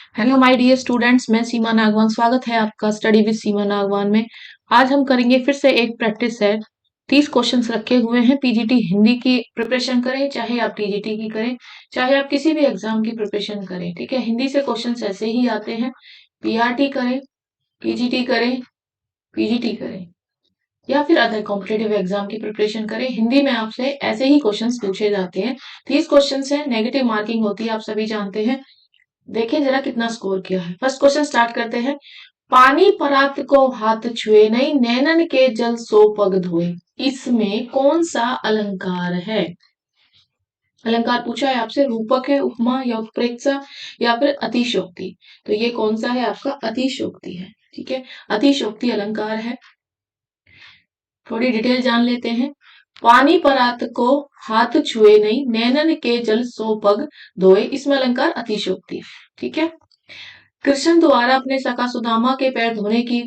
Hello my dear students, मैं सीमा नागवान। स्वागत है आपका स्टडी विद सीमा नागवान में। आज हम करेंगे फिर से एक प्रैक्टिस सेट। 30 क्वेश्चंस रखे हुए हैं। पीजीटी हिंदी की प्रिपरेशन करें, चाहे आप टीजीटी की करें, चाहे आप किसी भी एग्जाम की प्रिपरेशन करें, ठीक है। हिंदी से क्वेश्चंस ऐसे ही आते हैं। पीआरटी करें, पीजीटी करें, पीजीटी करें या फिर अदर कॉम्पिटेटिव एग्जाम की प्रिपरेशन करें, हिंदी में आपसे ऐसे ही क्वेश्चंस पूछे जाते हैं। 30 क्वेश्चंस हैं, नेगेटिव मार्किंग होती है, आप सभी जानते हैं। देखिए जरा कितना स्कोर किया है। फर्स्ट क्वेश्चन स्टार्ट करते हैं। पानी परात को हाथ छुए नहीं, नैनन के जल सो पग धोए। इसमें कौन सा अलंकार है? अलंकार पूछा है आपसे, रूपक है, उपमा या उत्प्रेक्षा या फिर अतिशोक्ति। तो ये कौन सा है? आपका अतिशोक्ति है, ठीक है। अतिशोक्ति अलंकार है। थोड़ी डिटेल जान लेते हैं। पानी परात को हाथ छुए नहीं, नैनन के जल सो पग धोए, इसमें अलंकार अतिशोक्ति, ठीक है। कृष्ण द्वारा अपने सखा सुदामा के पैर धोने की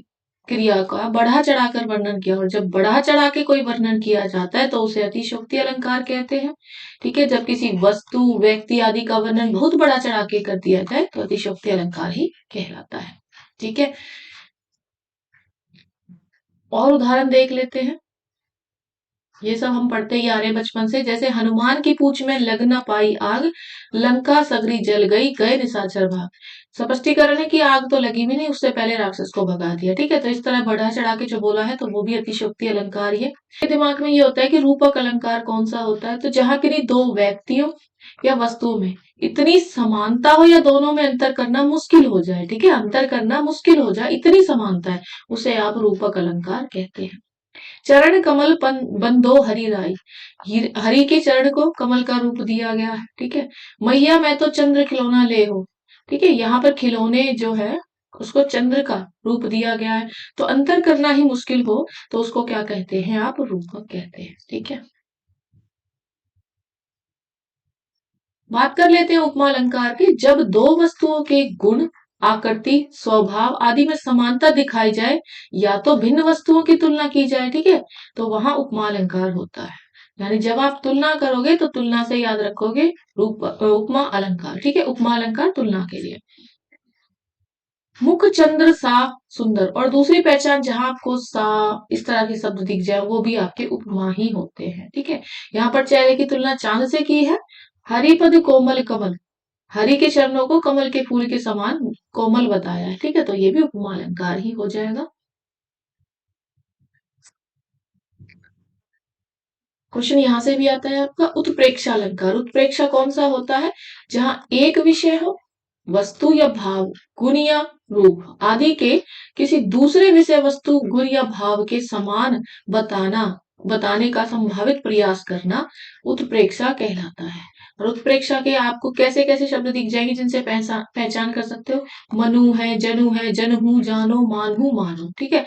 क्रिया का बढ़ा चढ़ाकर वर्णन किया, और जब बढ़ा चढ़ा के कोई वर्णन किया जाता है तो उसे अतिशोक्ति अलंकार कहते हैं, ठीक है। जब किसी वस्तु, व्यक्ति आदि का वर्णन बहुत बढ़ा चढ़ा के कर दिया जाए तो अतिशोक्ति अलंकार ही कहलाता है, ठीक है। और उदाहरण देख लेते हैं। ये सब हम पढ़ते ही आ रहे हैं बचपन से। जैसे हनुमान की पूंछ में लग न पाई आग, लंका सगरी जल गई, गए निशाचर भाग। स्पष्टीकरण है कि आग तो लगी भी नहीं, उससे पहले राक्षस को भगा दिया, ठीक है। तो इस तरह बढ़ा चढ़ा के जो बोला है तो वो भी अतिशयोक्ति अलंकार ही है। मेरे दिमाग में ये होता है कि रूपक अलंकार कौन सा होता है, तो जहां किन्हीं दो व्यक्तियों या वस्तुओं में इतनी समानता हो या दोनों में अंतर करना मुश्किल हो जाए, ठीक है, अंतर करना मुश्किल हो जाए, इतनी समानता है, उसे आप रूपक अलंकार कहते हैं। चरण कमल बंदो हरि राय, हरि के चरण को कमल का रूप दिया गया है, ठीक है। मैया मैं तो चंद्र खिलौना ले हो, ठीक है, यहाँ पर खिलौने जो है उसको चंद्र का रूप दिया गया है। तो अंतर करना ही मुश्किल हो तो उसको क्या कहते हैं? आप रूपक कहते हैं, ठीक है। बात कर लेते हैं उपमा अलंकार की। जब दो वस्तुओं के गुण, आकृति, स्वभाव आदि में समानता दिखाई जाए या तो भिन्न वस्तुओं की तुलना की जाए, ठीक है, तो वहां उपमा अलंकार होता है। यानी जब आप तुलना करोगे तो तुलना से याद रखोगे उपमा अलंकार, ठीक है। उपमा अलंकार तुलना के लिए। मुख चंद्र सा सुंदर, और दूसरी पहचान जहां आपको सा इस तरह के शब्द दिख जाए वो भी आपके उपमा ही होते हैं, ठीक है। यहाँ पर चेहरे की तुलना चांद से की है। हरिपद कोमल कमल, हरि के चरणों को कमल के फूल के समान कोमल बताया है, ठीक है, तो ये भी उपमा अलंकार ही हो जाएगा। क्वेश्चन यहां से भी आता है आपका, उत्प्रेक्षा अलंकार। उत्प्रेक्षा कौन सा होता है? जहां एक विषय हो, वस्तु या भाव, गुण या रूप आदि के किसी दूसरे विषय, वस्तु, गुण या भाव के समान बताने का संभावित प्रयास करना उत्प्रेक्षा कहलाता है। और उत्प्रेक्षा के आपको कैसे कैसे शब्द दिख जाएंगे जिनसे पहचान कर सकते हो? मनु है, जनु है, जनहू, जानो, मानहू, मानो, ठीक है।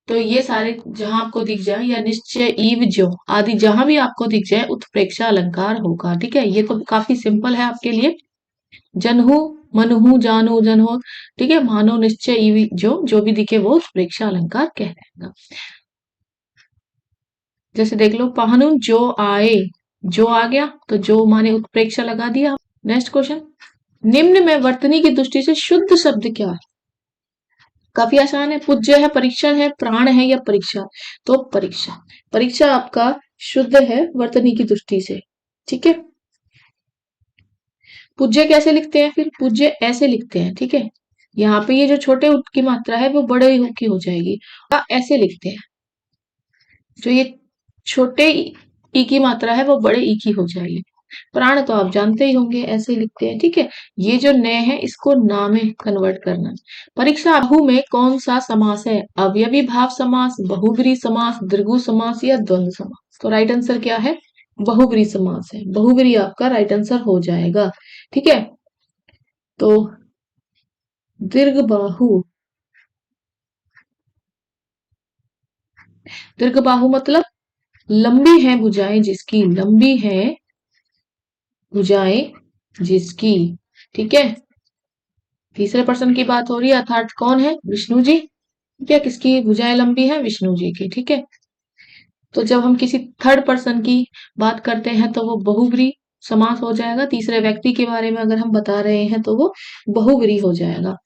तो ये सारे जहां आपको दिख जाए, या निश्चय, ईव, ज्यो आदि जहां भी आपको दिख जाए उत्प्रेक्षा अलंकार होगा, ठीक है। ये तो काफी सिंपल है आपके लिए। जनहु, मनहु, जानो, जनहो, ठीक है, मानो, निश्चय, ईव, ज्यो जो भी दिखे वो उत्प्रेक्षा अलंकार कहलाएगा। जैसे देख लो, पहनु जो आए, जो आ गया तो जो माने उत्प्रेक्षा लगा दिया। नेक्स्ट क्वेश्चन, निम्न में वर्तनी की दृष्टि से शुद्ध शब्द क्या है? काफी आसान है। पूज्य है, परीक्षण है, प्राण है या परीक्षा? तो परीक्षा। परीक्षा आपका शुद्ध है वर्तनी की दृष्टि से, ठीक है। पूज्य कैसे लिखते हैं? फिर पूज्य ऐसे लिखते हैं, ठीक है। यहाँ पे ये जो छोटे उत की मात्रा है वो बड़े यू की हो जाएगी, ऐसे लिखते हैं। जो ये छोटे ई की मात्रा है वो बड़े ई की हो जाएगी। प्राण तो आप जानते ही होंगे, ऐसे लिखते हैं, ठीक है। ये जो न है इसको ना में कन्वर्ट करना। परीक्षा बहु में कौन सा समास है? अवयवी भाव समास, बहुब्री समास, दीर्घु समास या द्वंद्व समास? तो राइट आंसर क्या है? बहुब्री समास है। बहुब्री आपका राइट आंसर हो जाएगा, ठीक है। तो दीर्घ बाहु, दीर्घ बाहु मतलब लंबी है भुजाएं जिसकी, लंबी है भुजाएं जिसकी, ठीक है। तीसरे पर्सन की बात हो रही है, अर्थात कौन है? विष्णु जी, ठीक है। किसकी भुजाएं लंबी है? विष्णु जी की, ठीक है। तो जब हम किसी थर्ड पर्सन की बात करते हैं तो वो बहुब्री समास हो जाएगा। तीसरे व्यक्ति के बारे में अगर हम बता रहे हैं तो वो बहुव्रीहि हो जाएगा।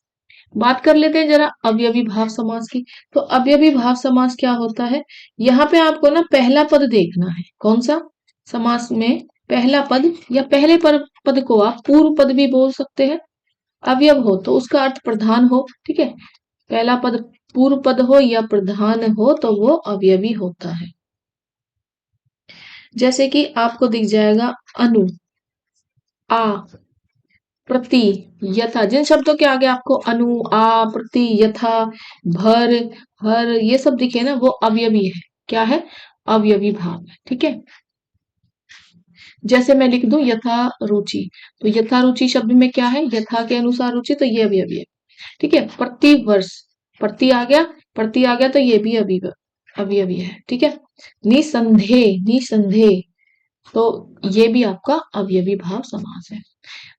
बात कर लेते हैं जरा अवयवी भाव समास की। तो अवयवी भाव समास क्या होता है? यहाँ पे आपको ना पहला पद देखना है। कौन सा? समास में पहला पद या पहले पद को आप पूर्व पद भी बोल सकते हैं। अवयव हो तो उसका अर्थ प्रधान हो, ठीक है। पहला पद पूर्व पद हो या प्रधान हो तो वो अवयवी होता है। जैसे कि आपको दिख जाएगा अनु, आ, प्रति, यथा। जिन शब्दों के आगे आपको अनु, आ, प्रति, यथा, भर, हर ये सब दिखे ना, वो अवयवी है। क्या है? अवयवी भाव है, ठीक है। जैसे मैं लिख दूं यथा रुचि, तो यथा रुचि शब्द में क्या है? यथा के अनुसार रुचि, तो ये अवयवी है, ठीक है। प्रति वर्ष, प्रति आ गया, प्रति आ गया तो ये भी अवयवी है, ठीक है। निसंदेह, निसंदेह, तो ये भी आपका अवयवी भाव समास है।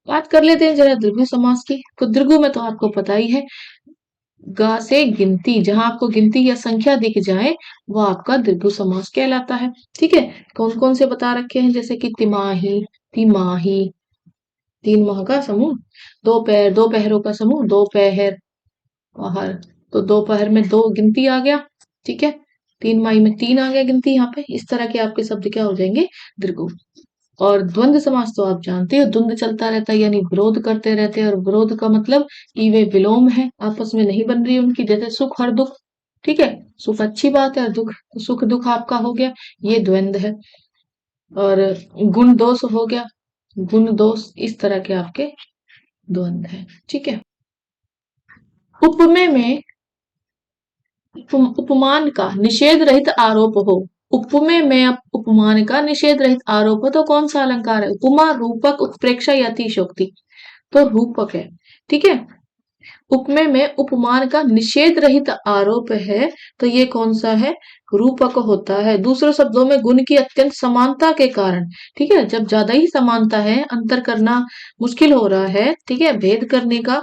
बात कर लेते हैं जरा द्विगु समास की। तो द्विगु में तो आपको पता ही है, गा से गिनती, जहां आपको गिनती या संख्या दिख जाए वो आपका द्विगु समास कहलाता है, ठीक है। कौन कौन से बता रखे हैं? जैसे कि तिमाही, तिमाही, 3 माह का समूह, दोपहर, दोपहरों का समूह, दोपहर, पहर, तो दोपहर में दो गिनती आ गया, ठीक है। 3 माही में 3 आ गया गिनती। यहाँ पे इस तरह के आपके शब्द क्या हो जाएंगे? द्विगु। और द्वंद्व समास तो आप जानते हो, द्वंद्व चलता रहता है यानी विरोध करते रहते हैं, और विरोध का मतलब कि वे विलोम है, आपस में नहीं बन रही उनकी। जैसे सुख और दुख, ठीक है। सुख अच्छी बात है, और दुख, तो सुख दुख आपका हो गया, ये द्वंद्व है। और गुण दोष हो गया, गुण दोष, इस तरह के आपके द्वंद्व है, ठीक है। उपमेय में उपमान का निषेध रहित आरोप हो, उपमेय में उपमान का निषेध रहित आरोप हो तो कौन सा अलंकार है? उपमा, रूपक, उत्प्रेक्षा या अतिशयोक्ति? तो रूपक है, ठीक है। उपमेय में उपमान का निषेध रहित आरोप है तो ये कौन सा है? रूपक होता है। दूसरे शब्दों में गुण की अत्यंत समानता के कारण, ठीक है, जब ज्यादा ही समानता है, अंतर करना मुश्किल हो रहा है, ठीक है, भेद करने का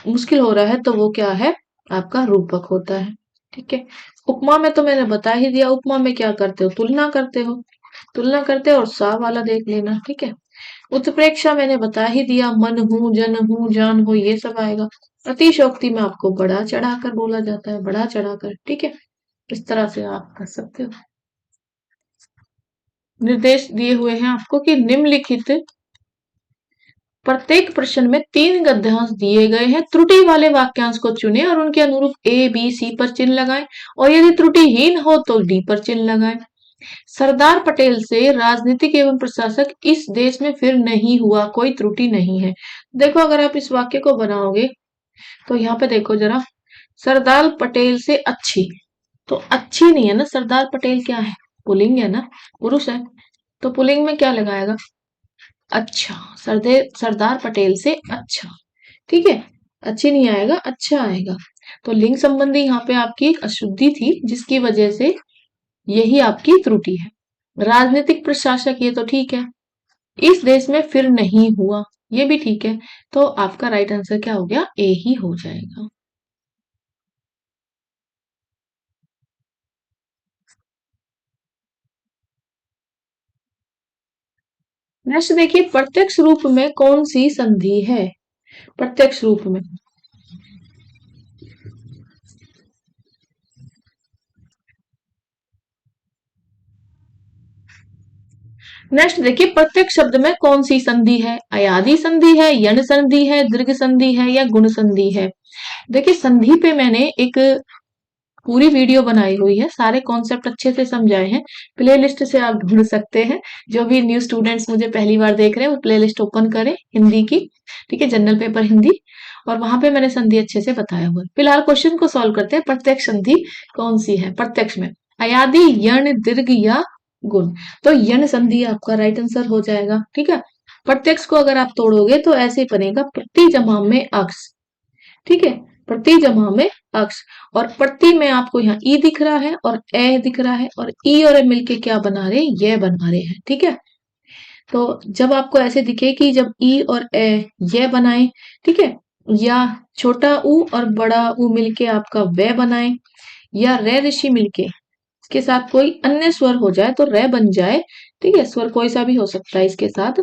मुश्किल हो रहा है, तो वो क्या है? आपका रूपक होता है, ठीक है। उपमा में तो मैंने बता ही दिया, उपमा में क्या करते हो? तुलना करते हो, तुलना करते हो, और सा वाला देख लेना, ठीक है। उत्प्रेक्षा मैंने बता ही दिया, मन हूं, जन हूं, जान हो, ये सब आएगा। अतिशयोक्ति में आपको बढ़ा चढ़ाकर बोला जाता है, बढ़ा चढ़ाकर, ठीक है। इस तरह से आप कर सकते हो। निर्देश दिए हुए हैं आपको कि निम्नलिखित प्रत्येक प्रश्न में 3 गद्यांश दिए गए हैं, त्रुटि वाले वाक्यांश को चुनें और उनके अनुरूप ए, बी, सी पर चिन्ह लगाएं, और यदि त्रुटिहीन हो तो डी पर चिन्ह लगाएं। सरदार पटेल से राजनीतिक एवं प्रशासक इस देश में फिर नहीं हुआ, कोई त्रुटि नहीं है। देखो अगर आप इस वाक्य को बनाओगे तो यहाँ पे देखो जरा, सरदार पटेल से अच्छी, तो अच्छी नहीं है ना, सरदार पटेल क्या है? पुल्लिंग है ना, पुरुष है, तो पुल्लिंग में क्या लगाएगा? अच्छा। सरदार पटेल से अच्छा, ठीक है। अच्छी नहीं आएगा, अच्छा आएगा। तो लिंग संबंधी यहाँ पे आपकी एक अशुद्धि थी, जिसकी वजह से यही आपकी त्रुटि है। राजनीतिक प्रशासक, ये तो ठीक है। इस देश में फिर नहीं हुआ, ये भी ठीक है। तो आपका राइट आंसर क्या हो गया? ए ही हो जाएगा। नेक्स्ट देखिए, प्रत्यक्ष रूप में कौन सी संधि है? प्रत्यक्ष रूप में नेक्स्ट देखिए, प्रत्यक्ष शब्द में कौन सी संधि है? अयादि संधि है, यण संधि है, दीर्घ संधि है, या गुण संधि है? देखिए संधि पे मैंने एक पूरी वीडियो बनाई हुई है, सारे कॉन्सेप्ट अच्छे से समझाए हैं, प्लेलिस्ट से आप ढूंढ सकते हैं। जो भी न्यू स्टूडेंट्स मुझे पहली बार देख रहे हैं वो प्लेलिस्ट ओपन करें हिंदी की, ठीक है, जनरल पेपर हिंदी, और वहां पे मैंने संधि अच्छे से बताया हुआ है। फिलहाल क्वेश्चन को सॉल्व करते हैं। प्रत्यक्ष संधि कौन सी है? प्रत्यक्ष में अयादि, यण, दीर्घ या गुण? तो यण संधि आपका राइट आंसर हो जाएगा, ठीक है। प्रत्यक्ष को अगर आप तोड़ोगे तो ऐसे बनेगा, प्रति जमा में अक्ष, ठीक है, प्रति जमा में अक्ष, और प्रति में आपको यहाँ ई दिख रहा है और ए दिख रहा है, और ई और ए मिलके क्या बना रहे हैं? ये बना रहे हैं, ठीक है। तो जब आपको ऐसे दिखे कि जब ई और ए ये बनाए, ठीक है, या छोटा ऊ और बड़ा ऊ मिलके आपका वे बनाए, या रे ऋषि मिलके के साथ कोई अन्य स्वर हो जाए तो रे बन जाए, ठीक है, स्वर कोई सा भी हो सकता है इसके साथ।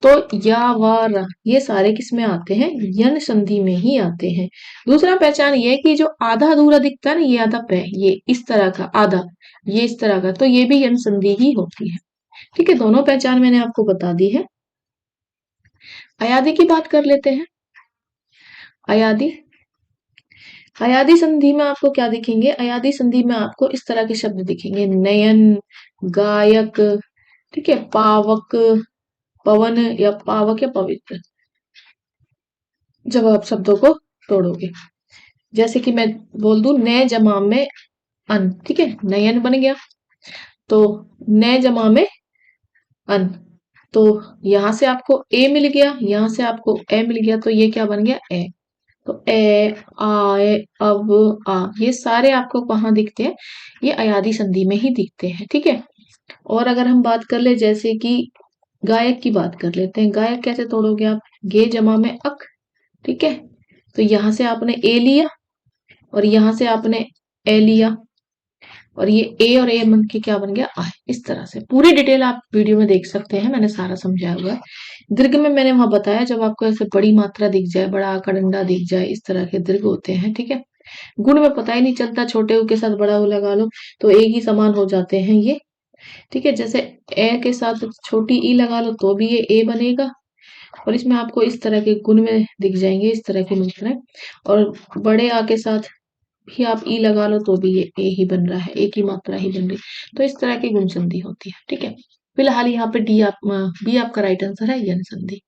तो या व र ये सारे किस में आते हैं, यन संधि में ही आते हैं। दूसरा पहचान ये है कि जो आधा अधूरा दिखता है ना, ये आधा पे, ये इस तरह का आधा, ये इस तरह का, तो ये भी यन संधि ही होती है। ठीक है, दोनों पहचान मैंने आपको बता दी है। अयादि की बात कर लेते हैं। अयादि, अयादि संधि में आपको क्या दिखेंगे, अयादि संधि में आपको इस तरह के शब्द दिखेंगे, नयन, गायक, ठीक है, पावक, पवन या पावक या पवित्र, जब आप शब्दों को तोड़ोगे। जैसे कि मैं बोल दूं न जमा में अन, ठीक है, नयन बन गया, तो न जमा में अन, तो यहां से आपको ए मिल गया, यहां से आपको ए मिल गया, तो ये क्या बन गया, ए। तो ए, आए, अब, आ, ये सारे आपको कहाँ दिखते हैं, ये अयादि संधि में ही दिखते हैं। ठीक है, और अगर हम बात कर ले जैसे कि गायक की बात कर लेते हैं, गायक कैसे तोड़ोगे आप, गे जमा में अक, ठीक है, तो यहां से आपने ए लिया और यहां से आपने ए लिया, और ये ए और ए बन के क्या बन गया, आ। इस तरह से पूरी डिटेल आप वीडियो में देख सकते हैं, मैंने सारा समझाया हुआ है। दीर्घ में मैंने वहां बताया, जब आपको ऐसे बड़ी मात्रा दिख जाए, बड़ा आका डंडा दिख जाए, इस तरह के दीर्घ होते हैं। ठीक है, गुण में पता ही नहीं चलता, छोटे ऊ के साथ बड़ा ऊ लगा लो तो एक ही समान हो जाते हैं ये। ठीक है, जैसे ए के साथ छोटी ई लगा लो तो भी ये ए बनेगा, और इसमें आपको इस तरह के गुण में दिख जाएंगे, इस तरह की मात्राएं, और बड़े आ के साथ भी आप ई लगा लो तो भी ये ए ही बन रहा है, एक ही मात्रा ही बन रही, तो इस तरह की गुण संधि होती है। ठीक है, फिलहाल यहाँ पे डी आप बी आपका राइट आंसर है, यन संधि।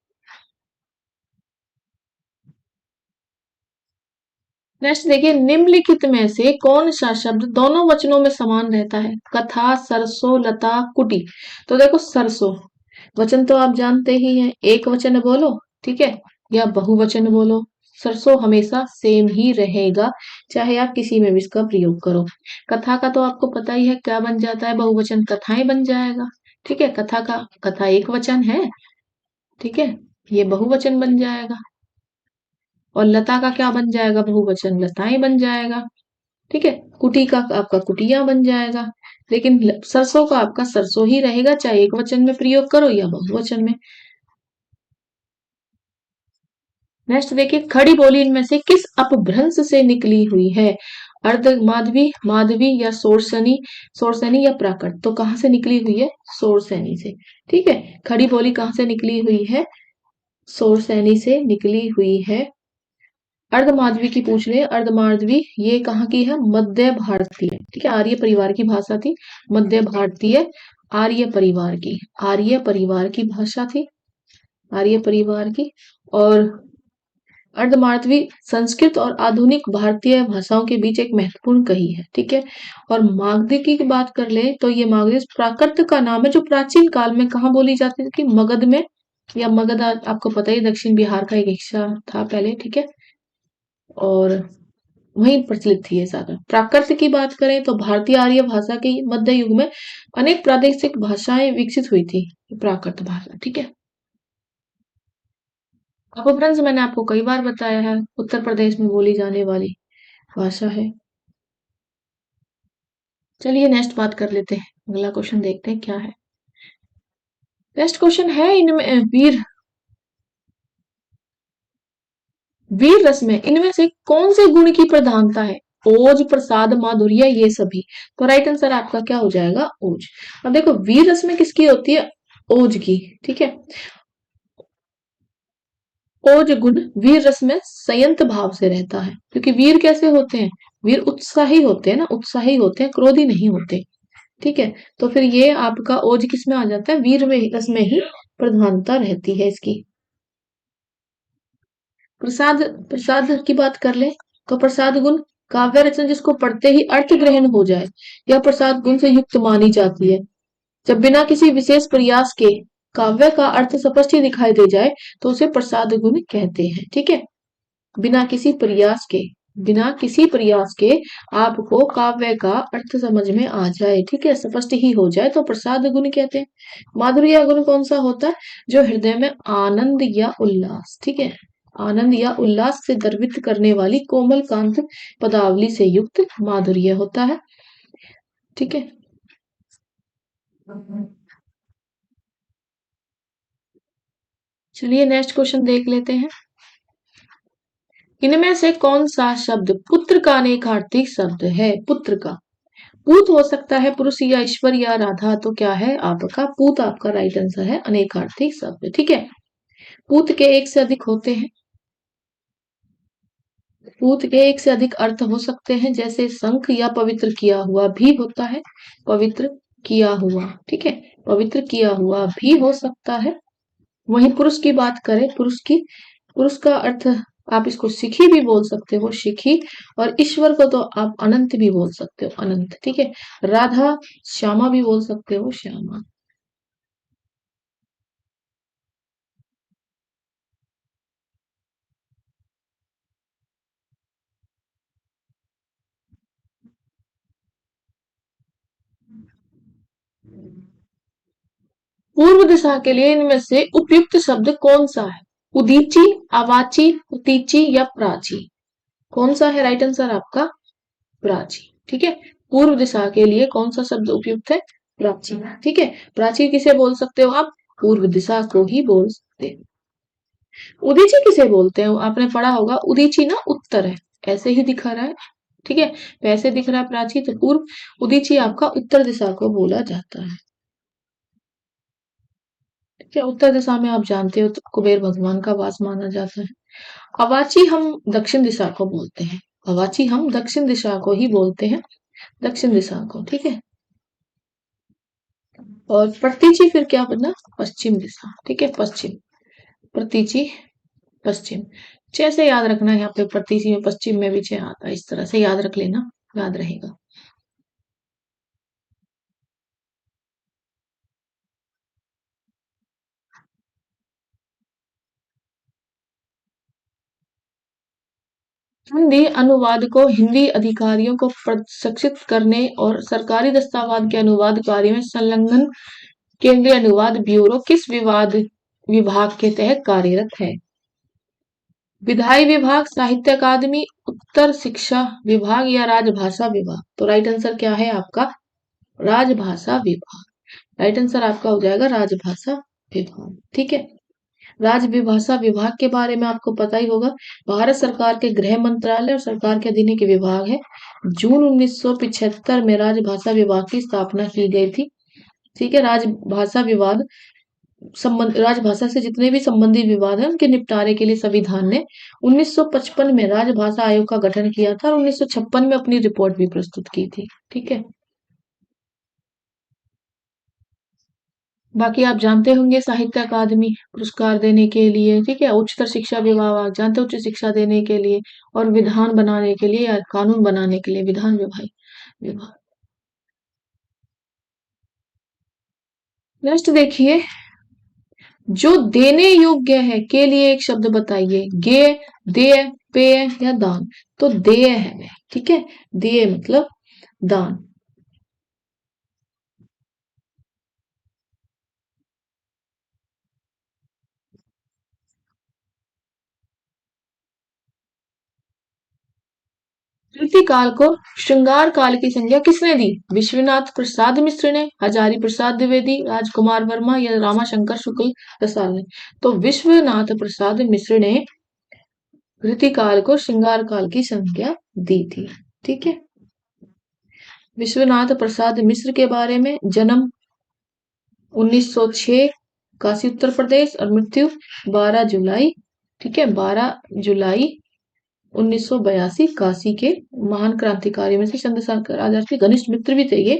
नेक्स्ट देखिए, निम्नलिखित में से कौन सा शब्द दोनों वचनों में समान रहता है, कथा, सरसों, लता, कुटी। तो देखो सरसों वचन तो आप जानते ही हैं, एक वचन बोलो, ठीक है, या बहुवचन बोलो, सरसों हमेशा सेम ही रहेगा, चाहे आप किसी में भी इसका प्रयोग करो। कथा का तो आपको पता ही है क्या बन जाता है, बहुवचन कथाएं बन जाएगा। ठीक है, कथा का, कथा एक वचन है, ठीक है, ये बहुवचन बन जाएगा। और लता का क्या बन जाएगा, बहुवचन लताएं बन जाएगा। ठीक है, कुटी का आपका कुटिया बन जाएगा। लेकिन सरसों का आपका सरसों ही रहेगा, चाहे एक वचन में प्रयोग करो या बहुवचन में। नेक्स्ट देखिए, खड़ी बोली इनमें से किस अपभ्रंश से निकली हुई है, अर्ध माधवी, माधवी या सोरसनी, सोरसनी या प्राकृत। तो कहां से निकली हुई है, सोरसैनी से। ठीक है, खड़ी बोली कहां से निकली हुई है, सोरसैनी से निकली हुई है। अर्धमाधवी की पूछ रहे हैं, अर्धमाधवी ये कहाँ की है, मध्य भारतीय, ठीक है, आर्य परिवार की भाषा थी, मध्य भारतीय आर्य परिवार की, आर्य परिवार की भाषा थी, आर्य परिवार की। और अर्धमाधवी संस्कृत और आधुनिक भारतीय भाषाओं के बीच एक महत्वपूर्ण कही है। ठीक है, और मागधी की बात कर ले तो ये मागधी प्राकृत का नाम है, जो प्राचीन काल में कहाँ बोली जाती थी, मगध में, या मगध आपको पता ही दक्षिण बिहार का एक हिस्सा था पहले। ठीक है, और वहीं प्रचलित थी ये ज्यादा। प्राकृत की बात करें तो भारतीय आर्य भाषा के मध्य युग में अनेक प्रादेशिक भाषाएं विकसित हुई थी, प्राकृत भाषा। ठीक है, अपभ्रंश मैंने आपको कई बार बताया है, उत्तर प्रदेश में बोली जाने वाली भाषा है। चलिए नेक्स्ट बात कर लेते हैं, अगला क्वेश्चन देखते हैं क्या है। नेक्स्ट क्वेश्चन है, इनमें वीर, वीर रस में इनमें से कौन से गुण की प्रधानता है, ओज, प्रसाद, माधुर्य, ये सभी। तो राइट आंसर आपका क्या हो जाएगा, ओज। अब देखो वीर रस में किसकी होती है, ओज की। ठीक है, ओज गुण वीर रस में संयत भाव से रहता है, क्योंकि वीर कैसे होते हैं, वीर उत्साही होते हैं ना, उत्साही होते हैं, क्रोधी नहीं होते। ठीक है, तो फिर ये आपका ओज किस में आ जाता है, वीर में रस में ही प्रधानता रहती है इसकी। प्रसाद, प्रसाद की बात कर ले तो प्रसाद गुण काव्य रचना जिसको पढ़ते ही अर्थ ग्रहण हो जाए, यह प्रसाद गुण से युक्त मानी जाती है। जब बिना किसी विशेष प्रयास के काव्य का अर्थ स्पष्ट ही दिखाई दे जाए तो उसे प्रसाद गुण कहते हैं। ठीक है, बिना किसी प्रयास के, बिना किसी प्रयास के आपको काव्य का अर्थ समझ में आ जाए, ठीक है, स्पष्ट ही हो जाए, तो प्रसाद गुण कहते हैं। माधुर्य गुण कौन सा होता है, जो हृदय में आनंद या उल्लास, ठीक है, आनंद या उल्लास से गर्वित करने वाली कोमल कांत पदावली से युक्त माधुर्य होता है। ठीक है, चलिए नेक्स्ट क्वेश्चन देख लेते हैं। इनमें से कौन सा शब्द पुत्र का अनेकार्थी शब्द है? पुत्र का पूत हो सकता है पुरुष या ईश्वर या राधा, तो क्या है आपका पूत? आपका राइट आंसर है अनेकार्थी शब्द। ठीक है, पूत के एक से अधिक होते हैं। पूत के एक से अधिक अर्थ हो सकते हैं, जैसे शंख या पवित्र किया हुआ भी होता है। पवित्र किया हुआ, ठीक है, पवित्र किया हुआ भी हो सकता है। वहीं पुरुष की बात करें, पुरुष का अर्थ आप इसको शिखी भी बोल सकते हो, शिखी। और ईश्वर को तो आप अनंत भी बोल सकते हो, अनंत। ठीक है, राधा श्यामा भी बोल सकते हो, श्यामा। पूर्व दिशा के लिए इनमें से उपयुक्त शब्द कौन सा है? उदीची, अवाची, उतीची या प्राची? कौन सा है राइट आंसर आपका? प्राची। ठीक है, पूर्व दिशा के लिए कौन सा शब्द उपयुक्त है? प्राची। ठीक है, प्राची किसे बोल सकते हो आप? पूर्व दिशा को ही बोल सकते हैं। उदीची किसे बोलते हो? आपने पढ़ा होगा, उदीची ना उत्तर है, ऐसे ही दिखा रहा है। ठीक है, वैसे दिख रहा है प्राची, तो पूर्व। उदीची आपका उत्तर दिशा को बोला जाता है। ठीक है, उत्तर दिशा में आप जानते हो तो कुबेर भगवान का वास माना जाता है। अवाची हम दक्षिण दिशा को बोलते हैं। अवाची हम दक्षिण दिशा को ही बोलते हैं, दक्षिण दिशा को। ठीक है, और प्रतीची फिर क्या बना? पश्चिम दिशा। ठीक है, पश्चिम, प्रतीची पश्चिम। छह से याद रखना है, यहाँ पे प्रतीची में पश्चिम में भी छह आता है, इस तरह से याद रख लेना, याद रहेगा। हिंदी अनुवाद को हिंदी अधिकारियों को प्रशिक्षित करने और सरकारी दस्तावेज के अनुवाद कार्य में संलग्न केंद्रीय अनुवाद ब्यूरो किस विभाग के तहत कार्यरत है? विधायी विभाग, साहित्य अकादमी, उत्तर शिक्षा विभाग या राजभाषा विभाग? तो राइट आंसर क्या है आपका? राजभाषा विभाग। राइट आंसर आपका हो जाएगा राजभाषा विभाग। ठीक है, राजभाषा विभाग के बारे में आपको पता ही होगा, भारत सरकार के गृह मंत्रालय और सरकार के अधीन के विभाग है। जून 1975 में राजभाषा विभाग की स्थापना की गई थी। ठीक है, राजभाषा विवाद संबंध, राजभाषा से जितने भी संबंधित विवाद हैं उनके निपटारे के लिए संविधान ने 1955 में राजभाषा आयोग का गठन किया था और 1956 में अपनी रिपोर्ट भी प्रस्तुत की थी। ठीक है, बाकी आप जानते होंगे साहित्य अकादमी पुरस्कार देने के लिए, ठीक है, उच्चतर शिक्षा विभाग आप जानते हो, उच्च शिक्षा देने के लिए, और विधान बनाने के लिए या कानून बनाने के लिए विधान विभाग। नेक्स्ट देखिए, जो देने योग्य है के लिए एक शब्द बताइए। गे, देय, पेय या दान? तो देय है वह। ठीक है, देय मतलब दान। कृति काल को श्रृंगार काल की संज्ञा किसने दी? विश्वनाथ प्रसाद मिश्र ने, हजारी प्रसाद द्विवेदी, राजकुमार वर्मा या रामाशंकर शुक्ल प्रसाद ने? तो विश्वनाथ प्रसाद मिश्र ने कृति काल को श्रृंगार काल की संज्ञा दी थी। ठीक है, विश्वनाथ प्रसाद मिश्र के बारे में, जन्म 1906 काशी उत्तर प्रदेश और मृत्यु 12 जुलाई, ठीक है, 12 जुलाई 1982 काशी के। महान क्रांतिकारी में से चंद्रशेखर आजाद के घनिष्ठ मित्र भी थे ये,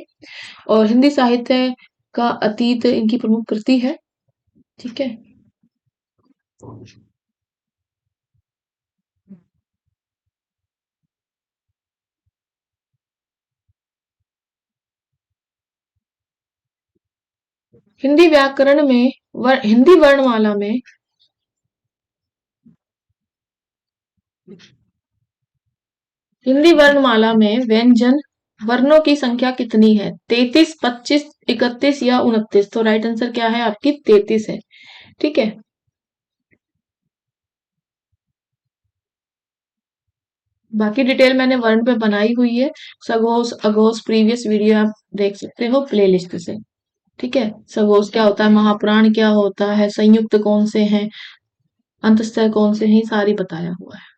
और हिंदी साहित्य का अतीत इनकी प्रमुख कृति है। ठीक है, हिंदी व्याकरण में हिंदी वर्णमाला में हिंदी वर्णमाला में व्यंजन वर्णों की संख्या कितनी है? 33, 25, 31 या 29? तो राइट आंसर क्या है आपकी? 33 है। ठीक है, बाकी डिटेल मैंने वर्ण पे बनाई हुई है, सघोष अघोष प्रीवियस वीडियो आप देख सकते हो प्लेलिस्ट से। ठीक है, सघोष क्या होता है, महाप्राण क्या होता है, संयुक्त कौन से हैं, अंतःस्थ कौन से हैं, ये सारी बताया हुआ है।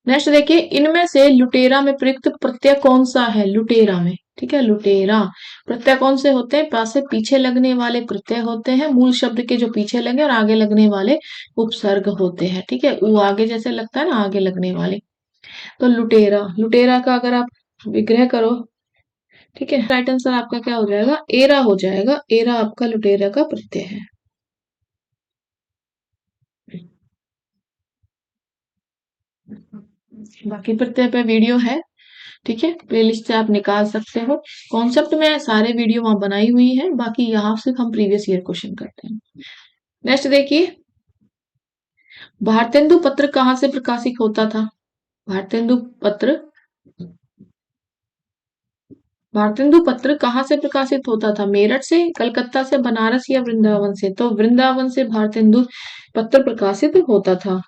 नेक्स्ट देखिए, इनमें से लुटेरा में प्रयुक्त प्रत्यय कौन सा है, लुटेरा में, ठीक है, लुटेरा प्रत्यय कौन से होते हैं, पास से पीछे लगने वाले प्रत्यय होते हैं, मूल शब्द के जो पीछे लगे और आगे लगने वाले उपसर्ग होते हैं, ठीक है, वो आगे जैसे लगता है ना, आगे लगने वाले। तो लुटेरा, लुटेरा का अगर आप विग्रह करो, ठीक है, राइट आंसर आपका क्या हो जाएगा, एरा हो जाएगा, एरा आपका लुटेरा का प्रत्यय है। बाकी प्रत्यय पे वीडियो है, ठीक है, प्लेलिस्ट से आप निकाल सकते हो। कॉन्सेप्ट में सारे वीडियो वहां बनाई हुई है, बाकी यहाँ सिर्फ हम प्रीवियस ईयर क्वेश्चन करते हैं। नेक्स्ट देखिए, भारतेंदु पत्र कहाँ से प्रकाशित होता था, भारतेंदु पत्र, भारतेंदु पत्र कहाँ से प्रकाशित होता था, मेरठ से, कलकत्ता से, बनारस या वृंदावन से, तो वृंदावन से भारतेंदु पत्र प्रकाशित होता था,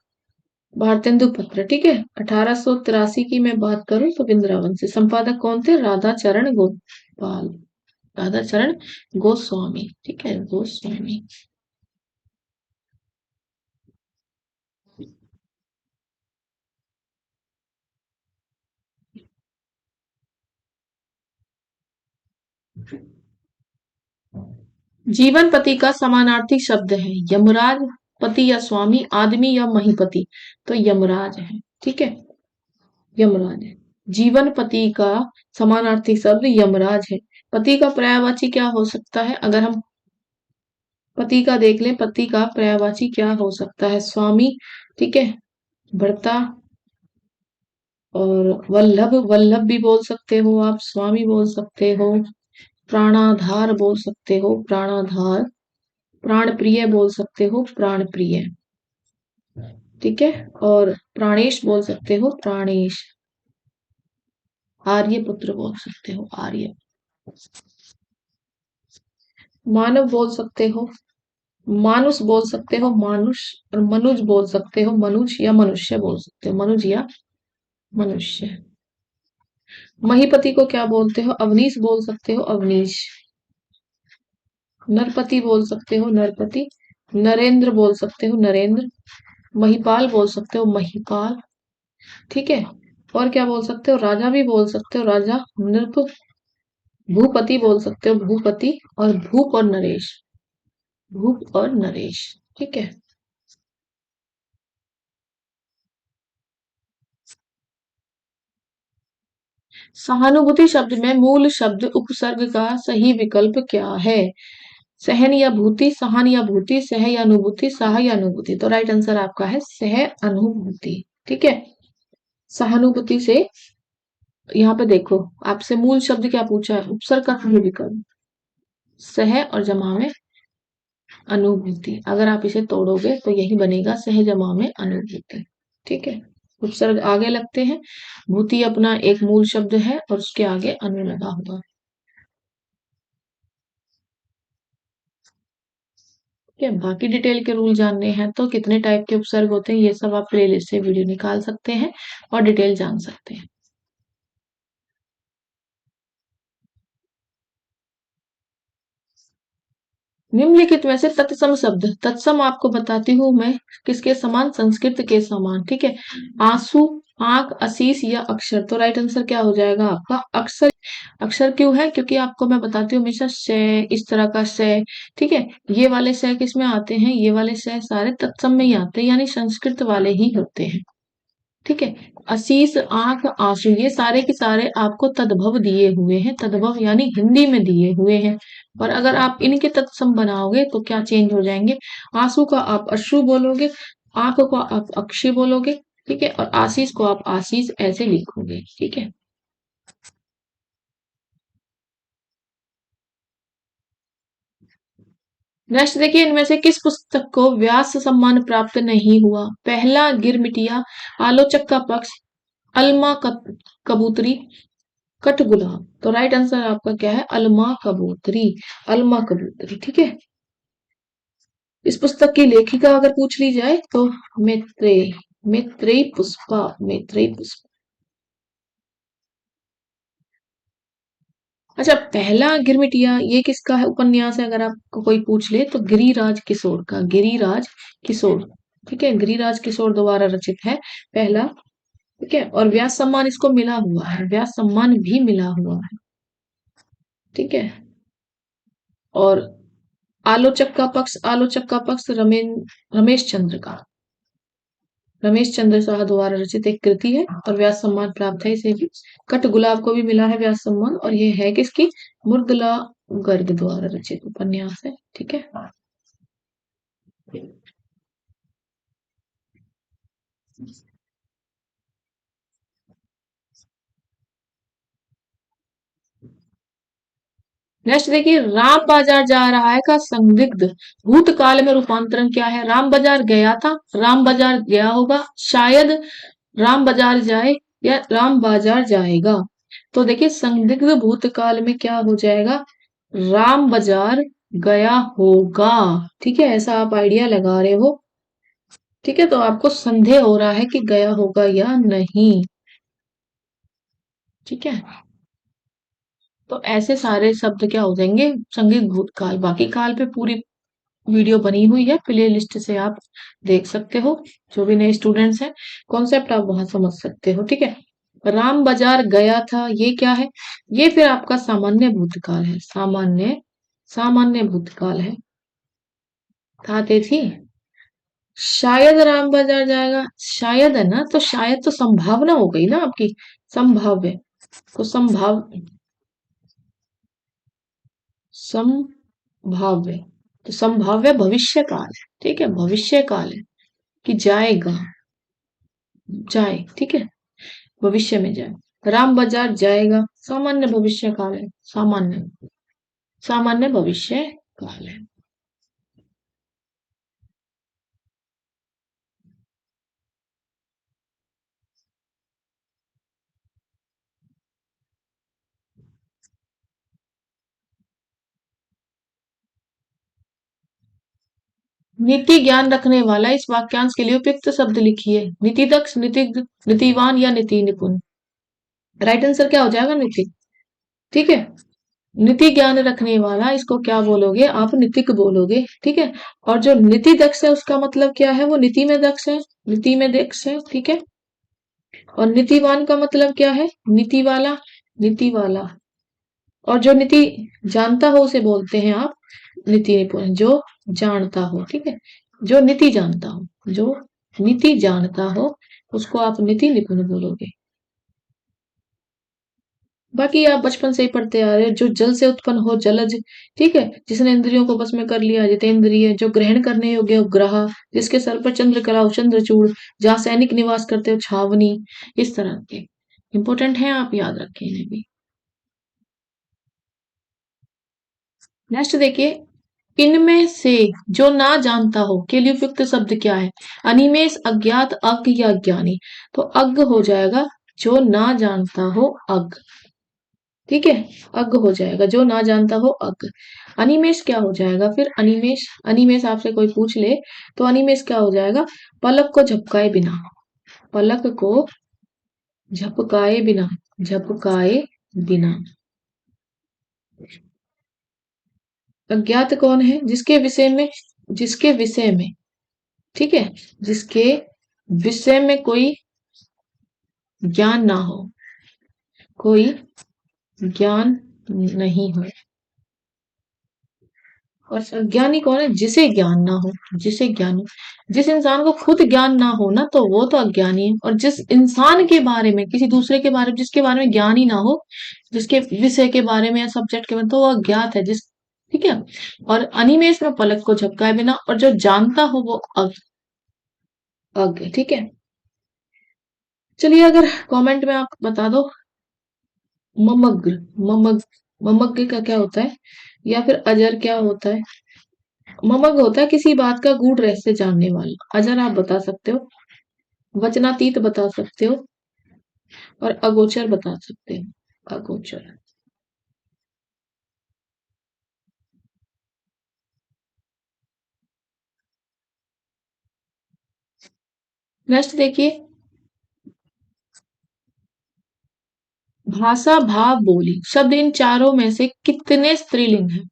भारतेंदु पत्र, ठीक है। 1883 की मैं बात करूं तो वृंदावन से, संपादक कौन थे, राधा चरण गोपाल, राधा चरण गोस्वामी, ठीक है, गोस्वामी। जीवन पति का समानार्थी शब्द है, यमराज, पति या स्वामी, आदमी या महीपति, तो यमराज है, ठीक है, यमराज है। जीवन पति का समानार्थी शब्द यमराज है। पति का पर्यायवाची क्या हो सकता है, अगर हम पति का देख लें, पति का पर्यायवाची क्या हो सकता है, स्वामी, ठीक है, भर्ता, और वल्लभ, वल्लभ भी बोल सकते हो आप, स्वामी बोल सकते हो, प्राणाधार बोल सकते हो, प्राणाधार, प्राण प्रिय बोल सकते हो, प्राण प्रिय, ठीक है, और प्राणेश बोल सकते हो, प्राणेश, आर्य पुत्र बोल सकते हो, आर्य, मानव बोल सकते हो, मानुष बोल सकते हो, मानुष, और मनुज बोल सकते हो, मनुज या मनुष्य बोल सकते हो, मनुज या मनुष्य। महीपति को क्या बोलते हो, अवनीश बोल सकते हो, अवनीश। नरपति बोल सकते हो, नरपति। नरेंद्र बोल सकते हो, नरेंद्र। महिपाल बोल सकते हो, महिपाल, ठीक है। और क्या बोल सकते हो, राजा भी बोल सकते हो, राजा, नृप। भूपति बोल सकते हो, भूपति, और भूप और नरेश, भूप और नरेश, ठीक है। सहानुभूति शब्द में मूल शब्द उपसर्ग का सही विकल्प क्या है, सहन या भूति, सहान या भूति, सह या अनुभूति, सह या अनुभूति, तो राइट आंसर आपका है सह अनुभूति, ठीक है। सहानुभूति से, यहाँ पे देखो, आपसे मूल शब्द क्या पूछा है, उपसर्ग का सही विकल्प सह, और जमा में अनुभूति, अगर आप इसे तोड़ोगे तो यही बनेगा, सह जमा में अनुभूति, ठीक है। उपसर्ग आगे लगते हैं, भूति अपना एक मूल शब्द है और उसके आगे अनु लगा हुआ, ठीक है। बाकी डिटेल के रूल जानने हैं तो कितने टाइप के उपसर्ग होते हैं, ये सब आप प्लेलिस्ट से वीडियो निकाल सकते हैं और डिटेल जान सकते हैं। निम्नलिखित में से तत्सम शब्द, तत्सम आपको बताती हूँ मैं, किसके समान, संस्कृत के समान, ठीक है। आंसू, आंख, असीस या अक्षर, तो राइट आंसर क्या हो जाएगा आपका, अक्षर। अक्षर क्यों है, क्योंकि आपको मैं बताती हूँ हमेशा से, इस तरह का से, ठीक है, ये वाले से किस में आते हैं, ये वाले से सारे तत्सम में ही आते हैं, यानी संस्कृत वाले ही होते हैं, ठीक है। असीस, आंख, आंसू, ये सारे के सारे आपको तद्भव दिए हुए हैं, तद्भव यानी हिंदी में दिए हुए हैं, और अगर आप इनके तत्सम बनाओगे तो क्या चेंज हो जाएंगे, आंसू का आप अश्रु बोलोगे, आंख को आप अक्षी बोलोगे, ठीक है, और आशीष को आप आशीष ऐसे लिखोगे, ठीक है। नेक्स्ट देखिए, इनमें से किस पुस्तक को व्यास सम्मान प्राप्त नहीं हुआ, पहला गिरमिटिया, आलोचक का पक्ष, अलमा कबूतरी, कठगुलाब, तो राइट आंसर आपका क्या है, अलमा कबूतरी, अलमा कबूतरी, ठीक है। इस पुस्तक की लेखिका अगर पूछ ली जाए तो मैत्रेय, मैत्रेयी पुष्पा, मैत्रेयी पुष्पा। अच्छा, पहला गिरमिटिया ये किसका है उपन्यास है, अगर आपको कोई पूछ ले तो गिरिराज किशोर का, गिरिराज किशोर। ठीक है, गिरिराज किशोर द्वारा रचित है पहला। ठीक है, और व्यास सम्मान इसको मिला हुआ है, व्यास सम्मान भी मिला हुआ है। ठीक है, और आलोचक का पक्ष रमेश चंद्र का, रमेश चंद्र शाह द्वारा रचित एक कृति है और व्यास सम्मान प्राप्त है इसे भी। कट गुलाब को भी मिला है व्यास सम्मान, और ये है किसकी, मुर्दला गर्ग द्वारा रचित उपन्यास है। ठीक है, नेक्स्ट देखिए, राम बाजार जा रहा है का संदिग्ध भूतकाल में रूपांतरण क्या है। राम बाजार गया था, राम बाजार गया होगा, शायद राम बाजार जाए, या राम बाजार जाएगा। तो देखिए संदिग्ध भूतकाल में क्या हो जाएगा, राम बाजार गया होगा। ठीक है, ऐसा आप आइडिया लगा रहे हो। ठीक है, तो आपको संदेह हो रहा है कि गया होगा या नहीं। ठीक है, तो ऐसे सारे शब्द क्या हो जाएंगे, संदिग्ध भूतकाल। बाकी काल पे पूरी वीडियो बनी हुई है, प्ले लिस्ट से आप देख सकते हो। जो भी नए स्टूडेंट्स हैं, कॉन्सेप्ट आप वहां समझ सकते हो। ठीक है, राम बाजार गया था, ये क्या है, ये फिर आपका सामान्य भूतकाल है, सामान्य सामान्य भूतकाल है। थाते थी, शायद राम बाजार जाएगा, शायद है ना, तो शायद तो संभावना हो गई ना आपकी, संभाव्य। तो संभाव्य, तो संभाव्य भविष्य काल है। ठीक है, भविष्य काल है कि जाएगा, जाए। ठीक है, भविष्य में जाए, राम बाजार जाएगा, सामान्य भविष्य काल है, सामान्य सामान्य भविष्य काल है। नीति ज्ञान रखने वाला, इस वाक्यांश के लिए उपयुक्त शब्द लिखिए। नीति दक्ष, नीतिज्ञ, नीतिवान या नीति निपुण। राइट आंसर क्या हो जाएगा, नीति। ठीक है, नीति ज्ञान रखने वाला, इसको क्या बोलोगे आप, नीतिक बोलोगे। ठीक है, और जो नीति दक्ष है उसका मतलब क्या है, वो नीति में दक्ष है, नीति में दक्ष है। ठीक है, और नीतिवान का मतलब क्या है, नीति वाला, नीति वाला। और जो नीति जानता हो उसे बोलते हैं आप नीति निपुण, जो जानता हो। ठीक है, जो नीति जानता हो, जो नीति जानता हो उसको आप नीति निपुण बोलोगे। बाकी आप बचपन से ही पढ़ते आ रहे हो, जो जल से उत्पन्न हो जलज। ठीक है, जिसने इंद्रियों को बस में कर लिया जितेंद्रिय, जो ग्रहण करने योग्य हो ग्रह, जिसके सर पर चंद्र कला हो चंद्रचूड़, जहाँ सैनिक निवास करते हो छावनी। इस तरह के इंपॉर्टेंट है, आप याद रखें इन्हें भी। नेक्स्ट देखिए, इनमें से जो ना जानता हो के लिए उपयुक्त शब्द क्या है। अनिमेष, अज्ञात, अज्ञ या अज्ञानी। तो अज्ञ हो जाएगा, जो ना जानता हो अज्ञ। ठीक है, अज्ञ हो जाएगा, जो ना जानता हो अज्ञ। अनिमेष क्या हो जाएगा फिर, अनिमेष, अनिमेष आपसे कोई पूछ ले तो अनिमेष क्या हो जाएगा, पलक को झपकाए बिना, पलक को झपकाए बिना, झपकाए बिना। अज्ञात कौन है, जिसके विषय में, जिसके विषय में, ठीक है, जिसके विषय में कोई ज्ञान ना हो, कोई ज्ञान नहीं हो। और अज्ञानी कौन है, जिसे ज्ञान ना हो, जिसे ज्ञान हो। जिस इंसान को खुद ज्ञान ना हो ना, तो वो तो अज्ञानी है। और जिस इंसान के बारे में, किसी दूसरे के बारे में, जिसके बारे में ज्ञान ही ना हो, जिसके विषय के बारे में या सब्जेक्ट के बारे में, तो वो अज्ञात है। जिस, ठीक है, और अनिमेष में पलक को झपकाए बिना, और जो जानता हो वो अज्ञ। ठीक है, चलिए अगर कमेंट में आप बता दो, ममग्र, ममग ममग्र का क्या होता है, या फिर अजर क्या होता है। ममग होता है किसी बात का गूढ़ रहस्य जानने वाला, अजर आप बता सकते हो, वचनातीत बता सकते हो, और अगोचर बता सकते हो, अगोचर। नेक्स्ट देखिए, भाषा, भाव, बोली शब्द इन चारों में से कितने स्त्रीलिंग हैं?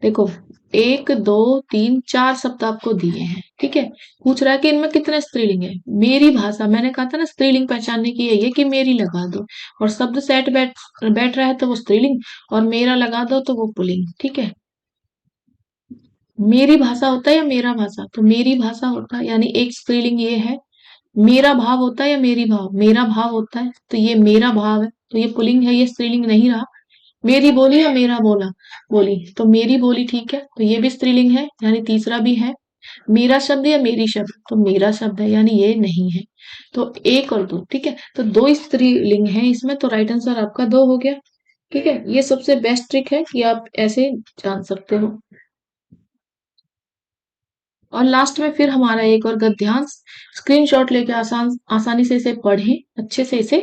देखो, 1, 2, 3, 4 शब्द आपको दिए हैं, ठीक है? पूछ रहा है कि इनमें कितने स्त्रीलिंग है। मेरी भाषा, मैंने कहा था ना स्त्रीलिंग पहचानने की यही है कि मेरी लगा दो, और शब्द सेट बैठ बैठ रहा है तो वो स्त्रीलिंग, और मेरा लगा दो तो वो पुल्लिंग, ठीक है? मेरी भाषा होता है या मेरा भाषा, तो मेरी भाषा होता है, यानी एक स्त्रीलिंग ये है। मेरा भाव होता है या मेरी भाव, मेरा भाव होता है, तो ये मेरा भाव है, तो ये पुल्लिंग है, ये स्त्रीलिंग नहीं रहा। मेरी बोली या मेरा बोला, बोली, तो मेरी बोली, ठीक है, तो ये भी स्त्रीलिंग है, यानी तीसरा भी है। मेरा शब्द या मेरी शब्द, तो मेरा शब्द है, यानी ये नहीं है। तो एक और दो, ठीक है, तो दो स्त्रीलिंग है इसमें, तो राइट आंसर आपका दो हो गया। ठीक है, ये सबसे बेस्ट ट्रिक है कि आप ऐसे जान सकते हो। और लास्ट में फिर हमारा एक और गद्यांश, स्क्रीनशॉट लेके आसानी से इसे पढ़ें, अच्छे से इसे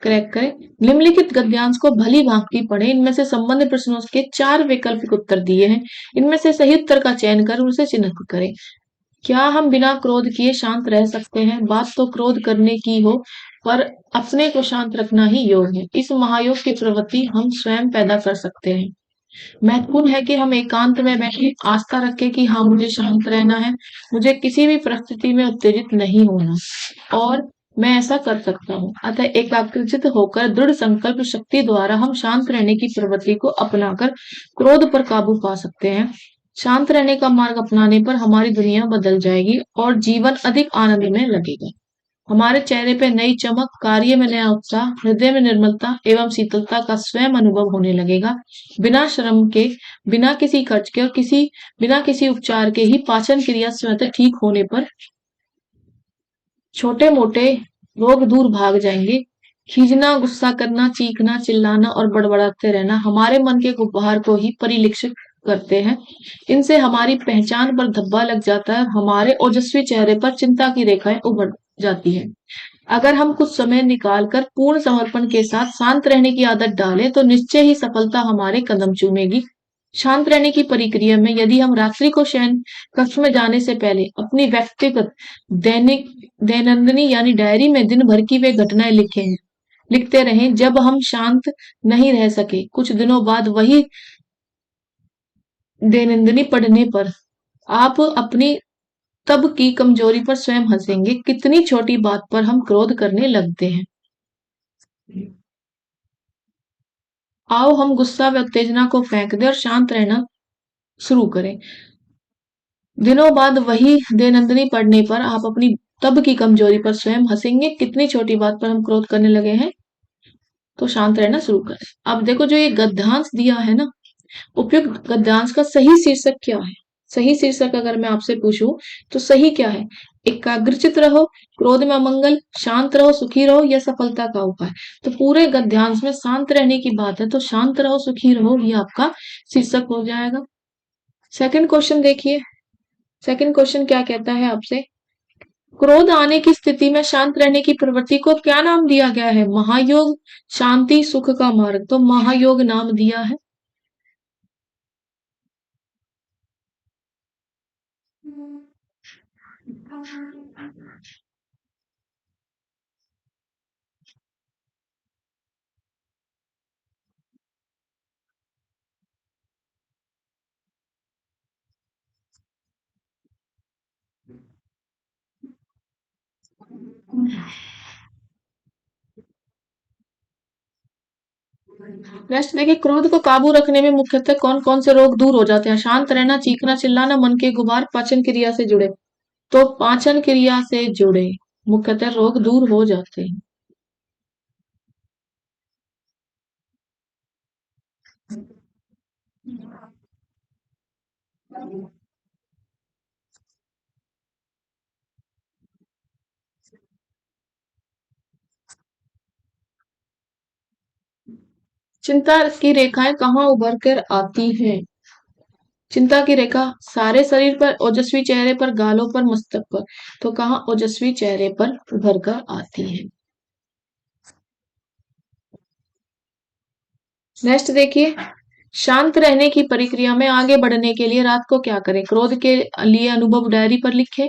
क्रैक करें। निम्नलिखित गद्यांश को भली भांति पढ़ें, इनमें से संबंधित प्रश्नों के 4 वैकल्पिक उत्तर दिए हैं, इनमें से सही उत्तर का चयन कर उसे चिन्हित करें। क्या हम बिना क्रोध किए शांत रह सकते हैं? बात तो क्रोध करने की हो, पर अपने को शांत रखना ही योग है। इस महायोग की प्रवृत्ति हम स्वयं पैदा कर सकते हैं। महत्वपूर्ण है कि हम एकांत में बैठे आस्था रखें कि हाँ, मुझे शांत रहना है, मुझे किसी भी परिस्थिति में उत्तेजित नहीं होना, और मैं ऐसा कर सकता हूँ। अतः एकाग्रचित होकर दृढ़ संकल्प शक्ति द्वारा हम शांत रहने की प्रवृत्ति को अपनाकर क्रोध पर काबू पा सकते हैं। शांत रहने का मार्ग अपनाने पर हमारी दुनिया बदल जाएगी और जीवन अधिक आनंद में लगेगा। हमारे चेहरे पे नई चमक, कार्य में नया उत्साह, हृदय में निर्मलता एवं शीतलता का स्वयं अनुभव होने लगेगा। बिना श्रम के, बिना किसी खर्च के और बिना किसी उपचार के ही पाचन क्रिया स्वतः ठीक होने पर छोटे मोटे रोग दूर भाग जाएंगे। खींचना, गुस्सा करना, चीखना, चिल्लाना और बड़बड़ाते रहना हमारे मन के गुब्बार को ही परिलक्षित करते हैं। इनसे हमारी पहचान पर धब्बा लग जाता है, हमारे ओजस्वी चेहरे पर चिंता की रेखाएं उभर जाती है। अगर हम कुछ समय निकालकर पूर्ण समर्पण के साथ शांत रहने की आदत डालें तो निश्चय ही सफलता हमारे कदम चूमेगी। शांत रहने की प्रक्रिया में यदि हम रात्रि को शयन कक्ष में जाने से पहले अपनी व्यक्तिगत दैनिक दैनंदिनी यानी डायरी में दिन भर की वे घटनाएं लिखते रहें जब हम शांत नहीं रह सके। कुछ दिनों बाद वही दैनंदिनी पढ़ने पर आप अपनी तब की कमजोरी पर स्वयं हंसेंगे, कितनी छोटी बात पर हम क्रोध करने लगते हैं। आओ हम गुस्सा व उत्तेजना को फेंक दें और शांत रहना शुरू करें। दिनों बाद वही दैनंदिनी पढ़ने पर आप अपनी तब की कमजोरी पर स्वयं हंसेंगे, कितनी छोटी बात पर हम क्रोध करने लगे हैं, तो शांत रहना शुरू करें। अब देखो, जो ये गद्यांश दिया है ना, उपयुक्त गद्यांश का सही शीर्षक क्या है? सही शीर्षक अगर मैं आपसे पूछूं तो सही क्या है? एकाग्रचित रहो, क्रोध में अमंगल, शांत रहो, सुखी रहो, या सफलता का उपाय। तो पूरे गद्यांश में शांत रहने की बात है, तो शांत रहो, सुखी रहो, ये आपका शीर्षक हो जाएगा। सेकंड क्वेश्चन देखिए, सेकंड क्वेश्चन क्या कहता है आपसे? क्रोध आने की स्थिति में शांत रहने की प्रवृत्ति को क्या नाम दिया गया है? महायोग, शांति, सुख का मार्ग। तो महायोग नाम दिया है। नेक्स्ट देखिए, क्रोध को काबू रखने में मुख्यतः कौन कौन से रोग दूर हो जाते हैं? शांत रहना, चीखना, चिल्लाना, मन के गुबार, पाचन क्रिया से जुड़े। तो पाचन क्रिया से जुड़े मुख्यतः रोग दूर हो जाते हैं। चिंता की रेखाएं कहाँ उभर कर आती हैं? चिंता की रेखा सारे शरीर पर, ओजस्वी चेहरे पर, गालों पर, मस्तक पर। तो कहाँ ओजस्वी चेहरे पर उभर कर आती है। नेक्स्ट देखिए, शांत रहने की प्रक्रिया में आगे बढ़ने के लिए रात को क्या करें? क्रोध के लिए अनुभव डायरी पर लिखें,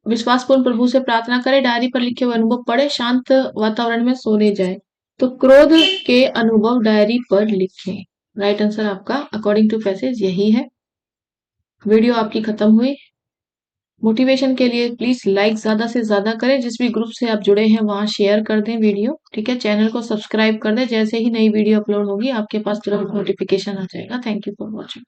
विश्वासपूर्ण प्रभु से प्रार्थना करें, डायरी पर लिखे हुए अनुभव पढ़े, शांत वातावरण में सोने जाए। तो क्रोध के अनुभव डायरी पर लिखें। राइट आंसर आपका अकॉर्डिंग टू पैसेज यही है। वीडियो आपकी खत्म हुई। मोटिवेशन के लिए प्लीज लाइक ज्यादा से ज्यादा करें, जिस भी ग्रुप से आप जुड़े हैं वहां शेयर कर दें वीडियो, ठीक है। चैनल को सब्सक्राइब कर दें, जैसे ही नई वीडियो अपलोड होगी आपके पास तुरंत नोटिफिकेशन आ जाएगा। Thank you for watching.